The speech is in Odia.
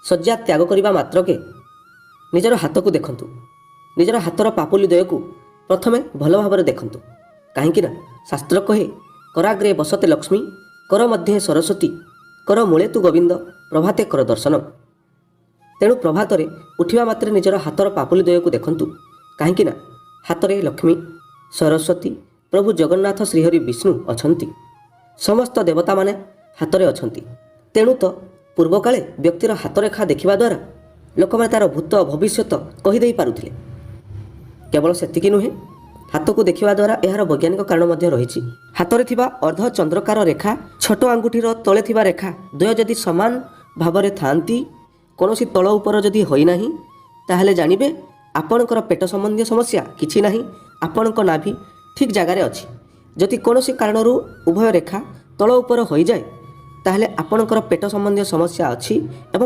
ଶଯ୍ୟା ତ୍ୟାଗ କରିବା ମାତ୍ରକେ ନିଜର ହାତକୁ ଦେଖନ୍ତୁ। ନିଜର ହାତର ପାପୁଲି ଦ୍ୱୟକୁ ପ୍ରଥମେ ଭଲ ଭାବରେ ଦେଖନ୍ତୁ। କାହିଁକିନା ଶାସ୍ତ୍ର କହେ, କରାଗ୍ରେ ବସତେ ଲକ୍ଷ୍ମୀ, କର ମଧ୍ୟେ ସରସ୍ୱତୀ, କର ମୂଳେ ତୁ ଗୋବିନ୍ଦ, ପ୍ରଭାତେ କର ଦର୍ଶନ। ତେଣୁ ପ୍ରଭାତରେ ଉଠିବା ମାତ୍ରେ ନିଜର ହାତର ପାପୁଲି ଦ୍ୱୟକୁ ଦେଖନ୍ତୁ। କାହିଁକିନା ହାତରେ ଲକ୍ଷ୍ମୀ, ସରସ୍ୱତୀ, ପ୍ରଭୁ ଜଗନ୍ନାଥ ଶ୍ରୀହରି ବିଷ୍ଣୁ ଅଛନ୍ତି। ସମସ୍ତ ଦେବତାମାନେ ହାତରେ ଅଛନ୍ତି। ତେଣୁ ତ ପୂର୍ବକାଳେ ବ୍ୟକ୍ତିର ହାତରେଖା ଦେଖିବା ଦ୍ୱାରା ଲୋକମାନେ ତା'ର ଭୂତ ଭବିଷ୍ୟତ କହିଦେଇ ପାରୁଥିଲେ। କେବଳ ସେତିକି ନୁହେଁ, ହାତକୁ ଦେଖିବା ଦ୍ୱାରା ଏହାର ବୈଜ୍ଞାନିକ କାରଣ ମଧ୍ୟ ରହିଛି। ହାତରେ ଥିବା ଅର୍ଦ୍ଧଚନ୍ଦ୍ରକାର ରେଖା, ଛୋଟ ଆଙ୍ଗୁଠିର ତଳେ ଥିବା ରେଖା ଦ୍ୱୟ ଯଦି ସମାନ ଭାବରେ ଥାଆନ୍ତି, କୌଣସି ତଳ ଉପର ଯଦି ହୋଇନାହିଁ, ତାହେଲେ ଜାଣିବେ ଆପଣଙ୍କର ପେଟ ସମ୍ବନ୍ଧୀୟ ସମସ୍ୟା କିଛି ନାହିଁ, ଆପଣଙ୍କ ନାଭି ଠିକ୍ ଜାଗାରେ ଅଛି। ଯଦି କୌଣସି କାରଣରୁ ଉଭୟ ରେଖା ତଳ ଉପର ହୋଇଯାଏ, ତାହେଲେ ଆପଣଙ୍କର ପେଟ ସମ୍ବନ୍ଧୀୟ ସମସ୍ୟା ଅଛି ଏବଂ